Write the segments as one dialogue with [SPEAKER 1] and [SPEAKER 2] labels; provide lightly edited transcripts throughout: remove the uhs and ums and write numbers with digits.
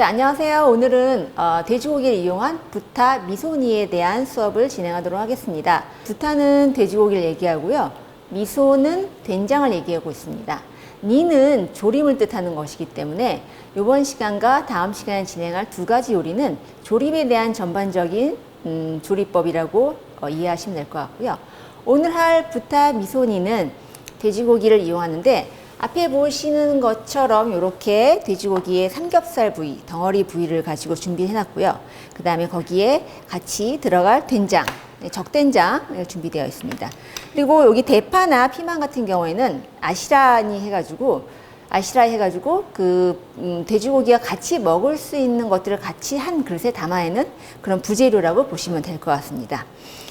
[SPEAKER 1] 자, 안녕하세요. 오늘은 돼지고기를 이용한 부타 미소니에 대한 수업을 진행하도록 하겠습니다. 부타는 돼지고기를 얘기하고요. 미소는 된장을 얘기하고 있습니다. 니는 조림을 뜻하는 것이기 때문에 이번 시간과 다음 시간에 진행할 두 가지 요리는 조림에 대한 전반적인 조리법이라고 이해하시면 될 것 같고요. 오늘 할 부타 미소니는 돼지고기를 이용하는데 앞에 보시는 것처럼 이렇게 돼지고기의 삼겹살 부위, 덩어리 부위를 가지고 준비해 놨고요. 그 다음에 거기에 같이 들어갈 된장, 적된장 준비되어 있습니다. 그리고 여기 대파나 피망 같은 경우에는 아시라이 해가지고 돼지고기가 같이 먹을 수 있는 것들을 같이 한 그릇에 담아내는 그런 부재료라고 보시면 될 것 같습니다.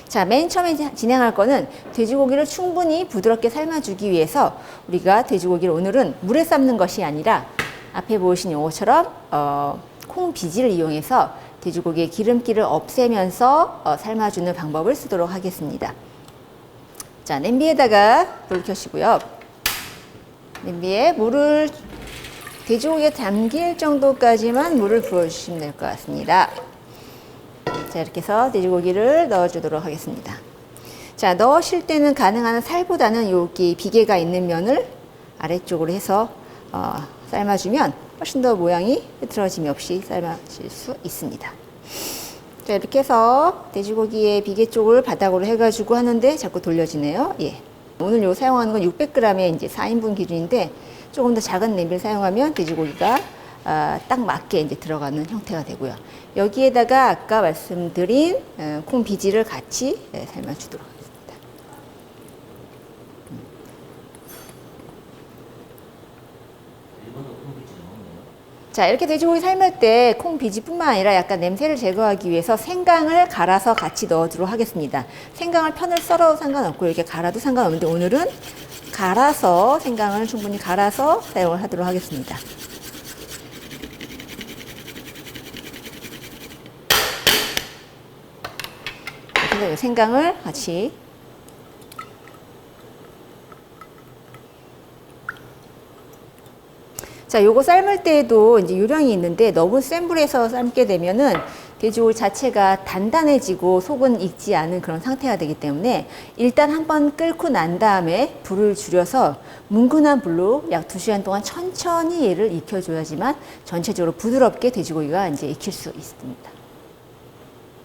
[SPEAKER 1] 자, 맨 처음에 진행할 거는 돼지고기를 충분히 부드럽게 삶아주기 위해서 우리가 돼지고기를 오늘은 물에 삶는 것이 아니라 앞에 보이신 요것처럼 콩 비지를 이용해서 돼지고기의 기름기를 없애면서 삶아주는 방법을 쓰도록 하겠습니다. 자, 냄비에다가 불을 켜시고요. 냄비에 물을 돼지고기에 담길 정도까지만 물을 부어주시면 될 것 같습니다. 자, 이렇게 해서 돼지고기를 넣어주도록 하겠습니다. 자, 넣으실 때는 가능한 한 살보다는 여기 비계가 있는 면을 아래쪽으로 해서 삶아주면 훨씬 더 모양이 흐트러짐이 없이 삶아질 수 있습니다. 자, 이렇게 해서 돼지고기의 비계 쪽을 바닥으로 해가지고 하는데 자꾸 돌려지네요. 예. 오늘 요 사용하는 건 600g의 이제 4인분 기준인데 조금 더 작은 냄비를 사용하면 돼지고기가 딱 맞게 이제 들어가는 형태가 되고요. 여기에다가 아까 말씀드린 콩 비지를 같이 삶아주도록 하겠습니다. 자, 이렇게 돼지고기 삶을 때 콩 비지뿐만 아니라 약간 냄새를 제거하기 위해서 생강을 갈아서 같이 넣어주도록 하겠습니다. 생강을 편을 썰어도 상관없고 이렇게 갈아도 상관없는데 오늘은 갈아서 생강을 충분히 갈아서 사용을 하도록 하겠습니다. 그래서 생강을 같이 자, 요거 삶을 때에도 이제 요령이 있는데 너무 센 불에서 삶게 되면은 돼지고기 자체가 단단해지고 속은 익지 않은 그런 상태가 되기 때문에 일단 한번 끓고 난 다음에 불을 줄여서 뭉근한 불로 약 2시간 동안 천천히 얘를 익혀줘야지만 전체적으로 부드럽게 돼지고기가 이제 익힐 수 있습니다.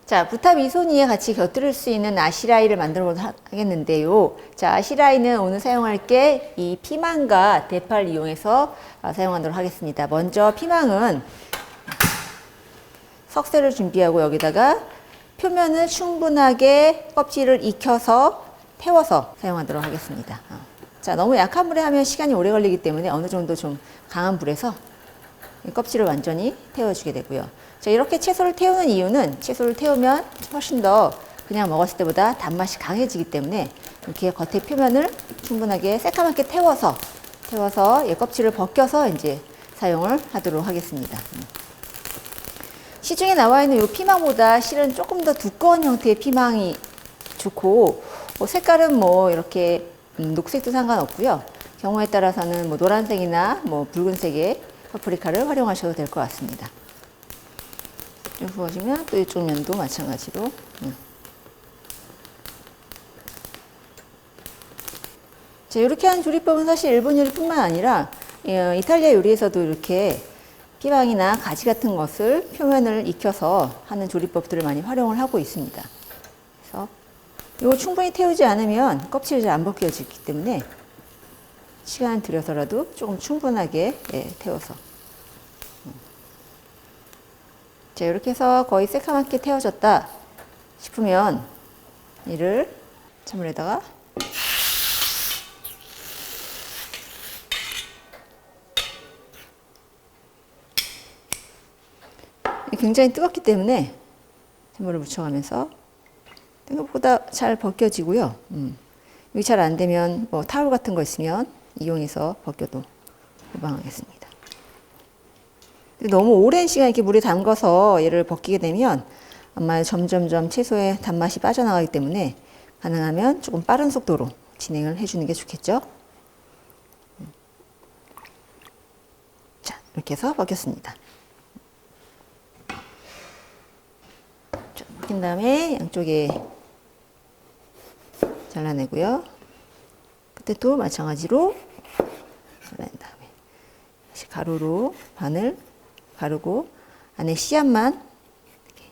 [SPEAKER 1] 자, 부타 미소니에 같이 곁들일 수 있는 아시라이를 만들어 보도록 하겠는데요. 자, 아시라이는 오늘 사용할 게 이 피망과 대파를 이용해서 사용하도록 하겠습니다. 먼저 피망은 석쇠를 준비하고 여기다가 표면을 충분하게 껍질을 익혀서 태워서 사용하도록 하겠습니다. 자, 너무 약한 불에 하면 시간이 오래 걸리기 때문에 어느 정도 좀 강한 불에서 껍질을 완전히 태워주게 되고요. 자, 이렇게 채소를 태우는 이유는 채소를 태우면 훨씬 더 그냥 먹었을 때보다 단맛이 강해지기 때문에 이렇게 겉에 표면을 충분하게 새까맣게 태워서 껍질을 벗겨서 이제 사용을 하도록 하겠습니다. 시중에 나와 있는 이 피망보다 실은 조금 더 두꺼운 형태의 피망이 좋고 색깔은 뭐 이렇게 녹색도 상관없고요. 경우에 따라서는 뭐 노란색이나 뭐 붉은색의 파프리카를 활용하셔도 될 것 같습니다. 좀 부어주면 또 이쪽 면도 마찬가지로 자, 이렇게 하는 조리법은 사실 일본 요리뿐만 아니라 이탈리아 요리에서도 이렇게 피망이나 가지 같은 것을 표면을 익혀서 하는 조리법들을 많이 활용을 하고 있습니다. 그래서 이거 충분히 태우지 않으면 껍질이 잘 안 벗겨지기 때문에 시간을 들여서라도 조금 충분하게 태워서 자, 이렇게 해서 거의 새카맣게 태워졌다 싶으면 이를 찬물에다가 굉장히 뜨겁기 때문에 찬물을 묻혀가면서 생각보다 잘 벗겨지고요. 여기 잘 안 되면 뭐 타올 같은 거 있으면 이용해서 벗겨도 무방하겠습니다. 너무 오랜 시간 이렇게 물에 담가서 얘를 벗기게 되면 아마 점점점 채소의 단맛이 빠져나가기 때문에 가능하면 조금 빠른 속도로 진행을 해주는 게 좋겠죠. 자, 이렇게 해서 벗겼습니다. 하신 다음에 양쪽에 잘라내고요. 끝에도 마찬가지로 잘라낸 다음에 다시 가로로 반을 가르고 안에 씨앗만 이렇게.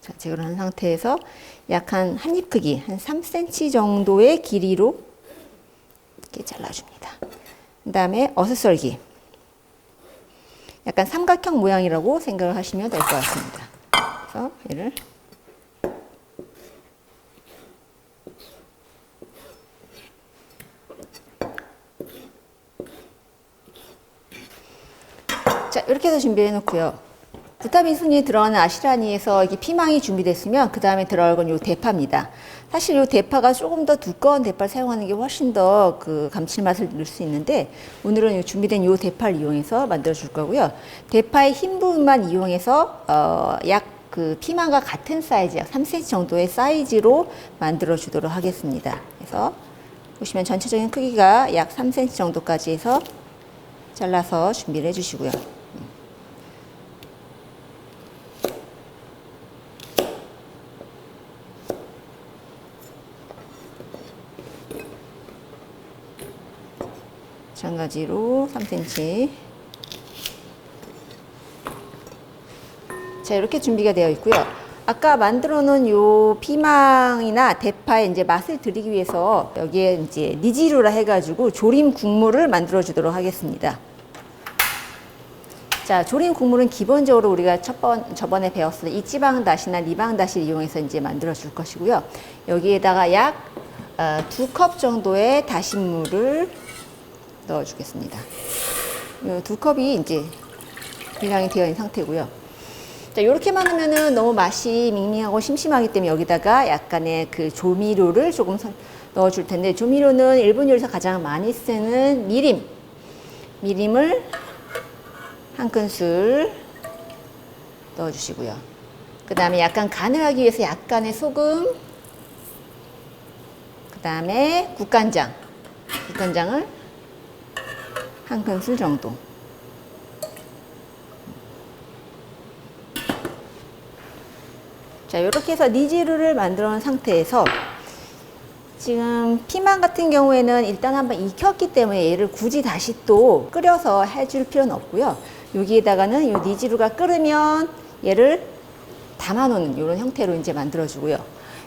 [SPEAKER 1] 자, 제거를 한 상태에서 약 한 입 크기, 한 3cm 정도의 길이로 이렇게 잘라줍니다. 그 다음에 어슷썰기. 약간 삼각형 모양이라고 생각을 하시면 될 것 같습니다. 그래서 얘를 자, 이렇게 해서 준비해 놓고요. 부타미순이 들어가는 아시라니에서 이게 피망이 준비됐으면 그 다음에 들어갈 건 요 대파입니다. 사실 요 대파가 조금 더 두꺼운 대파를 사용하는 게 훨씬 더 그 감칠맛을 낼 수 있는데 오늘은 요 준비된 요 대파를 이용해서 만들어 줄 거고요. 대파의 흰 부분만 이용해서 약 그 피망과 같은 사이즈, 약 3cm 정도의 사이즈로 만들어 주도록 하겠습니다. 그래서 보시면 전체적인 크기가 약 3cm 정도까지 해서 잘라서 준비를 해 주시고요. 마찬가지로 3cm. 자, 이렇게 준비가 되어 있고요. 아까 만들어 놓은 요 피망이나 대파의 이제 맛을 들이기 위해서 여기에 이제 니지루라 해가지고 조림 국물을 만들어 주도록 하겠습니다. 자, 조림 국물은 기본적으로 우리가 저번에 배웠을 때 이지방다시나 리방다시를 이용해서 이제 만들어 줄 것이고요. 여기에다가 약 2컵 정도의 다신물을 넣어 주겠습니다. 이 2컵이 이제 분량이 되어 있는 상태고요. 자, 이렇게만 하면은 너무 맛이 밍밍하고 심심하기 때문에 여기다가 약간의 그 조미료를 조금 넣어 줄 텐데, 조미료는 일본 요리에서 가장 많이 쓰는 미림을 한 큰술 넣어 주시고요. 그 다음에 약간 간을 하기 위해서 약간의 소금, 그 다음에 국간장을 한 큰술 정도. 자, 이렇게 해서 니지루를 만들어 놓은 상태에서 지금 피망 같은 경우에는 일단 한번 익혔기 때문에 얘를 굳이 다시 또 끓여서 해줄 필요는 없고요. 여기에다가는 이 니지루가 끓으면 얘를 담아놓는 이런 형태로 이제 만들어주고요.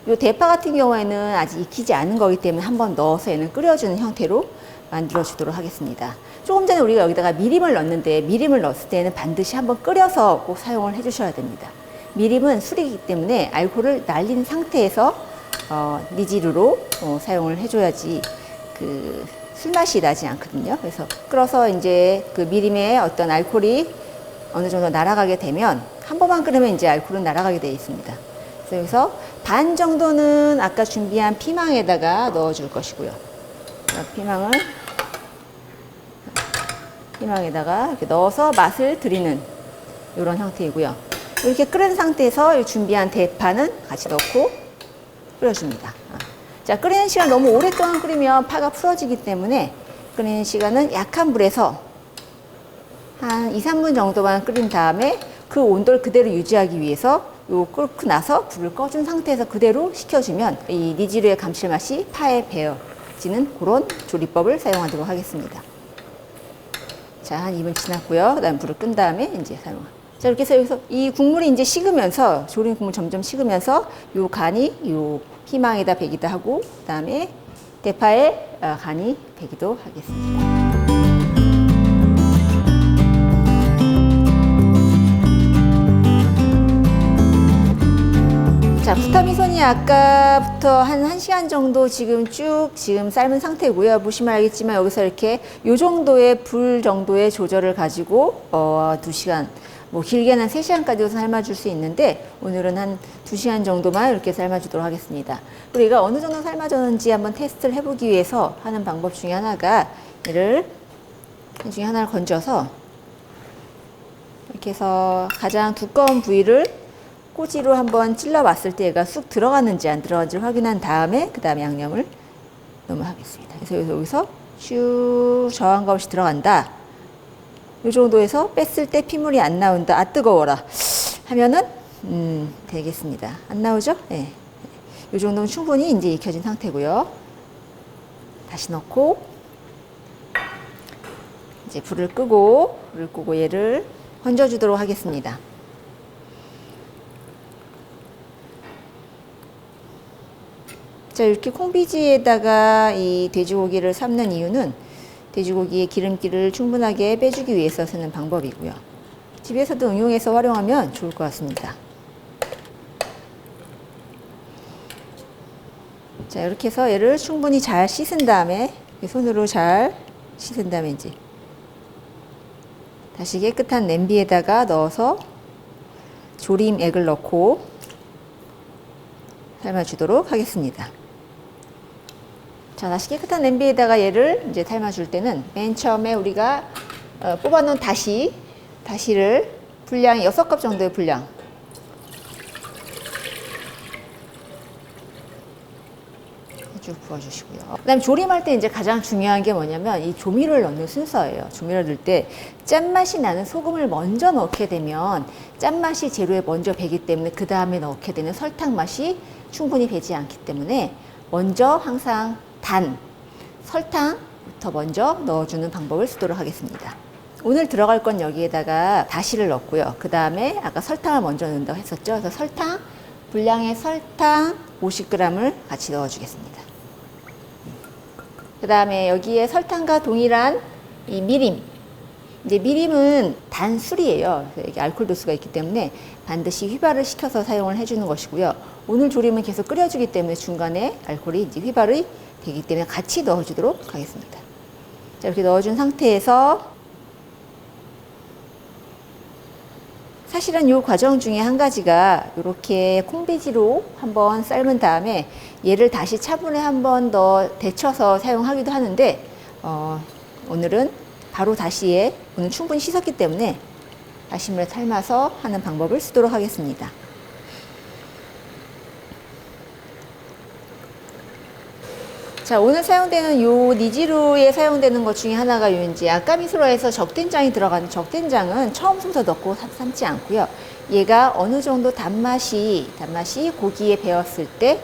[SPEAKER 1] 이 대파 같은 경우에는 아직 익히지 않은 거기 때문에 한번 넣어서 얘는 끓여주는 형태로 만들어주도록 하겠습니다. 조금 전에 우리가 여기다가 미림을 넣었는데, 미림을 넣었을 때는 반드시 한번 끓여서 꼭 사용을 해주셔야 됩니다. 미림은 술이기 때문에 알코올을 날린 상태에서 니지루로 사용을 해줘야지 그 술맛이 나지 않거든요. 그래서 끓어서 이제 그 미림의 어떤 알코올이 어느 정도 날아가게 되면, 한 번만 끓으면 이제 알코올은 날아가게 되어 있습니다. 그래서 여기서 반 정도는 아까 준비한 피망에다가 넣어줄 것이고요. 피망에다가 이렇게 넣어서 맛을 들이는 이런 형태이고요. 이렇게 끓은 상태에서 준비한 대파는 같이 넣고 끓여줍니다. 자, 끓이는 시간 너무 오랫동안 끓이면 파가 풀어지기 때문에 끓이는 시간은 약한 불에서 한 2, 3분 정도만 끓인 다음에 그 온도를 그대로 유지하기 위해서 요 끓고 나서 불을 꺼준 상태에서 그대로 식혀주면 이 니지루의 감칠맛이 파에 배어지는 그런 조리법을 사용하도록 하겠습니다. 자, 한 2분 지났고요. 그 다음 불을 끈 다음에 이제 사용합니다. 자, 이렇게 해서 여기서 이 국물이 이제 식으면서, 조림 국물 점점 식으면서 요 간이 요 피망에다 배기도 하고, 그 다음에 대파에 간이 배기도 하겠습니다. 자, 부타미선이 아까부터 한 1시간 정도 지금 삶은 상태고요. 보시면 알겠지만 여기서 이렇게 요 정도의 불 정도의 조절을 가지고 2시간, 뭐 길게는 한 3시간까지도 삶아줄 수 있는데, 오늘은 한 2시간 정도만 이렇게 삶아주도록 하겠습니다. 그리고 얘가 어느 정도 삶아졌는지 한번 테스트를 해보기 위해서 하는 방법 중에 하나가, 얘를 이 중에 하나를 건져서 이렇게 해서 가장 두꺼운 부위를 꼬지로 한번 찔러봤을 때 얘가 쑥 들어갔는지 안 들어갔는지 확인한 다음에 그 다음에 양념을 넣어하겠습니다. 그래서 여기서 쭉 저항감 없이 들어간다. 이 정도에서 뺐을 때 피물이 안 나온다. 아 뜨거워라 하면은 되겠습니다. 안 나오죠? 네. 이 정도면 충분히 이제 익혀진 상태고요. 다시 넣고 이제 불을 끄고 얘를 건져주도록 하겠습니다. 자, 이렇게 콩비지에다가 이 돼지고기를 삶는 이유는 돼지고기의 기름기를 충분하게 빼주기 위해서 쓰는 방법이고요. 집에서도 응용해서 활용하면 좋을 것 같습니다. 자, 이렇게 해서 얘를 충분히 잘 씻은 다음에 손으로 잘 씻은 다음에 이제 다시 깨끗한 냄비에다가 넣어서 조림액을 넣고 삶아주도록 하겠습니다. 자, 다시 깨끗한 냄비에다가 얘를 이제 삶아줄 때는 맨 처음에 우리가 뽑아놓은 다시를 분량이 6컵 정도의 분량 쭉 부어주시고요. 그 다음에 조림할 때 이제 가장 중요한 게 뭐냐면 이 조미료를 넣는 순서예요. 조미료를 넣을 때 짠맛이 나는 소금을 먼저 넣게 되면 짠맛이 재료에 먼저 배기 때문에 그 다음에 넣게 되는 설탕 맛이 충분히 배지 않기 때문에 먼저 항상 단 설탕부터 먼저 넣어주는 방법을 쓰도록 하겠습니다. 오늘 들어갈 건 여기에다가 다시를 넣고요. 그 다음에 아까 설탕을 먼저 넣는다고 했었죠. 그래서 분량의 설탕 50g을 같이 넣어주겠습니다. 그 다음에 여기에 설탕과 동일한 이 미림. 이제 미림은 단술이에요. 여기 알코올 도수가 있기 때문에 반드시 휘발을 시켜서 사용을 해주는 것이고요. 오늘 조림은 계속 끓여주기 때문에 중간에 알코올이 이제 휘발이 되기 때문에 같이 넣어주도록 하겠습니다. 자, 이렇게 넣어준 상태에서 사실은 이 과정 중에 한 가지가 이렇게 콩비지로 한번 삶은 다음에 얘를 다시 차분에 한 번 더 데쳐서 사용하기도 하는데 오늘은 바로 다시에 오늘 충분히 씻었기 때문에 다시물에 삶아서 하는 방법을 쓰도록 하겠습니다. 자, 오늘 사용되는 요 니지루에 사용되는 것 중에 하나가 이제 아까미소라에서 적된장이 들어가는 적된장은 처음부터 넣고 삶지 않고요. 얘가 어느 정도 단맛이 고기에 배었을 때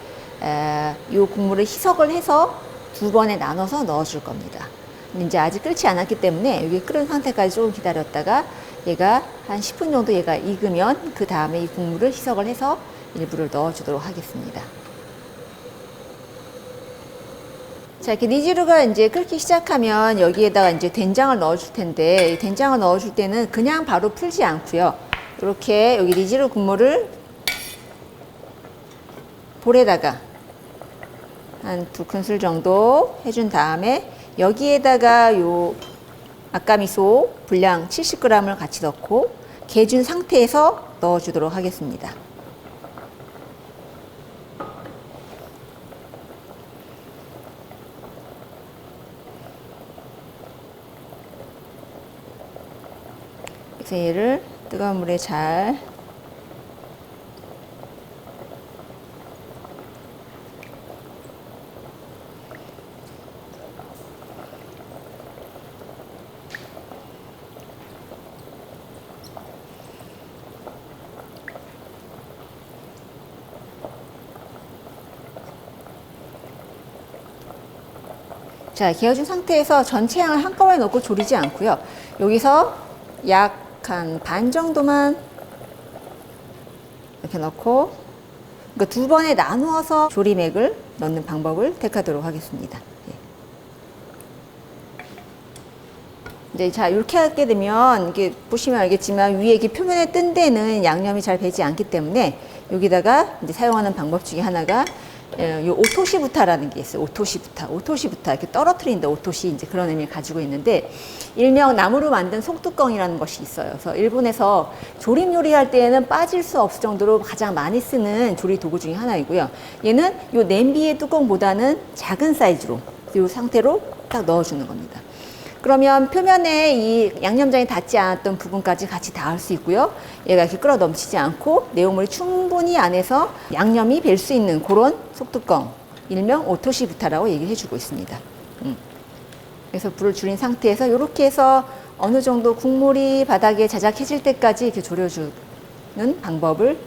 [SPEAKER 1] 요 국물을 희석을 해서 2번에 나눠서 넣어줄 겁니다. 이제 아직 끓지 않았기 때문에 여기 끓은 상태까지 조금 기다렸다가 얘가 한 10분 정도 얘가 익으면 그 다음에 이 국물을 희석을 해서 일부를 넣어주도록 하겠습니다. 자, 이렇게 니지루가 이제 끓기 시작하면 여기에다가 이제 된장을 넣어줄 텐데, 이 된장을 넣어줄 때는 그냥 바로 풀지 않고요. 이렇게 여기 니지루 국물을 볼에다가 한 2큰술 정도 해준 다음에 여기에다가 요 아까미소 분량 70g을 같이 넣고 개준 상태에서 넣어주도록 하겠습니다. 그래서 얘를 뜨거운 물에 잘 자, 개어준 상태에서 전체 양을 한꺼번에 넣고 졸이지 않고요. 여기서 약 한 반 정도만 이렇게 넣고, 그러니까 2번에 나누어서 조림액을 넣는 방법을 택하도록 하겠습니다. 이제 자, 이렇게 하게 되면 이게 보시면 알겠지만 위에 이렇게 표면에 뜬 데는 양념이 잘 배지 않기 때문에 여기다가 이제 사용하는 방법 중에 하나가 요 오토시부타라는 게 있어요. 오토시부타 이렇게 떨어뜨린다. 오토시 이제 그런 의미를 가지고 있는데 일명 나무로 만든 속뚜껑이라는 것이 있어요. 그래서 일본에서 조림 요리할 때에는 빠질 수 없을 정도로 가장 많이 쓰는 조리 도구 중에 하나이고요. 얘는 요 냄비의 뚜껑보다는 작은 사이즈로 이 상태로 딱 넣어주는 겁니다. 그러면 표면에 이 양념장이 닿지 않았던 부분까지 같이 닿을 수 있고요. 얘가 이렇게 끓어 넘치지 않고 내용물이 충분히 안에서 양념이 벨 수 있는 그런 속뚜껑, 일명 오토시 부타라고 얘기를 해주고 있습니다. 그래서 불을 줄인 상태에서 이렇게 해서 어느 정도 국물이 바닥에 자작해질 때까지 이렇게 졸여주는 방법을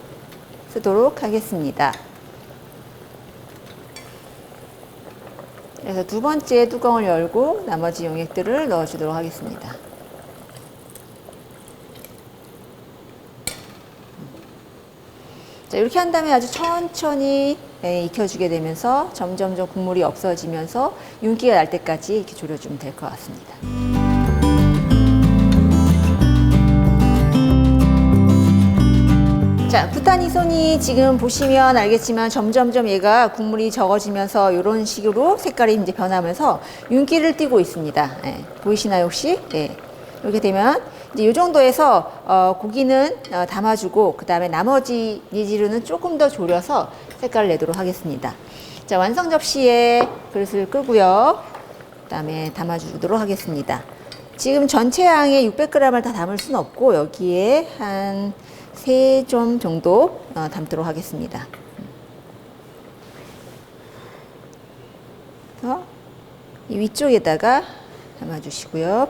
[SPEAKER 1] 쓰도록 하겠습니다. 그래서 두 번째 뚜껑을 열고 나머지 용액들을 넣어주도록 하겠습니다. 자, 이렇게 한 다음에 아주 천천히 익혀주게 되면서 점점점 국물이 없어지면서 윤기가 날 때까지 이렇게 졸여주면 될 것 같습니다. 자, 부탄이손이 지금 보시면 알겠지만 점점점 얘가 국물이 적어지면서 이런 식으로 색깔이 이제 변하면서 윤기를 띠고 있습니다. 보이시나요, 혹시? 이렇게 되면 이제 이 정도에서 고기는 담아주고 그 다음에 나머지 니지루는 조금 더 졸여서 색깔을 내도록 하겠습니다. 자, 완성 접시에 그릇을 끄고요. 그 다음에 담아주도록 하겠습니다. 지금 전체 양의 600g을 다 담을 수는 없고 여기에 한 3점 정도 담도록 하겠습니다. 이 위쪽에다가 담아주시고요.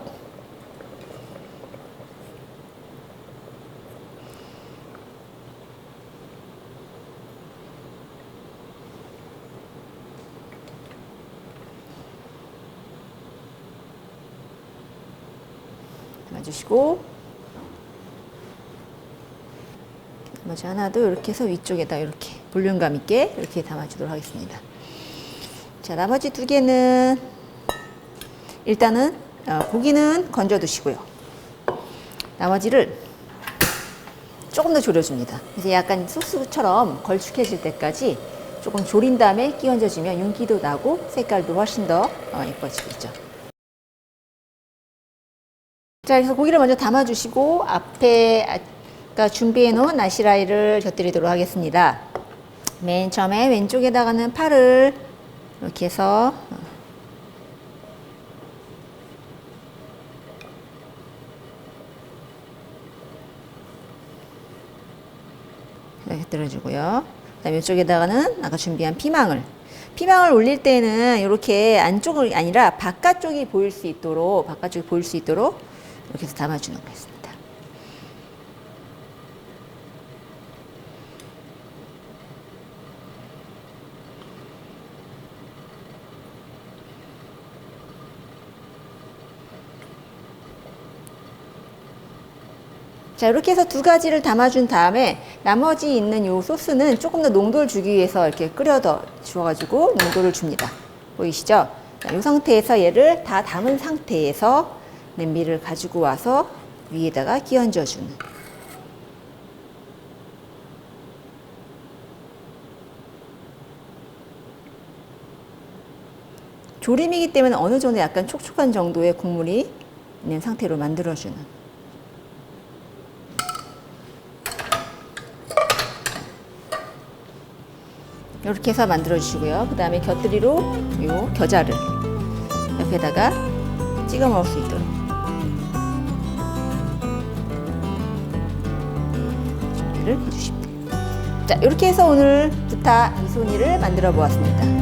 [SPEAKER 1] 담아주시고 나머지 하나도 이렇게 해서 위쪽에다 이렇게 볼륨감 있게 이렇게 담아주도록 하겠습니다. 자, 나머지 두 개는 일단은 고기는 건져 두시고요. 나머지를 조금 더 졸여줍니다. 그래서 약간 소스처럼 걸쭉해질 때까지 조금 졸인 다음에 끼얹어주면 윤기도 나고 색깔도 훨씬 더 예뻐지겠죠. 자, 그래서 고기를 먼저 담아주시고 앞에 준비해 놓은 나시라이를 곁들이도록 하겠습니다. 맨 처음에 왼쪽에다가는 파를 이렇게 해서 곁들여주고요. 그다음에 이쪽에다가는 아까 준비한 피망을 올릴 때는 이렇게 안쪽이 아니라 바깥쪽이 보일 수 있도록 이렇게 해서 담아주는 거였습니다. 자, 이렇게 해서 두 가지를 담아준 다음에 나머지 있는 요 소스는 조금 더 농도를 주기 위해서 이렇게 끓여더 주어가지고 농도를 줍니다. 보이시죠? 자, 이 상태에서 얘를 다 담은 상태에서 냄비를 가지고 와서 위에다가 끼얹어 주는. 조림이기 때문에 어느 정도 약간 촉촉한 정도의 국물이 있는 상태로 만들어주는. 이렇게 해서 만들어 주시고요. 그 다음에 곁들이로 요 겨자를 옆에다가 찍어 먹을 수 있도록 준비를 해주십니다. 자, 이렇게 해서 오늘 부타 미소니를 만들어 보았습니다.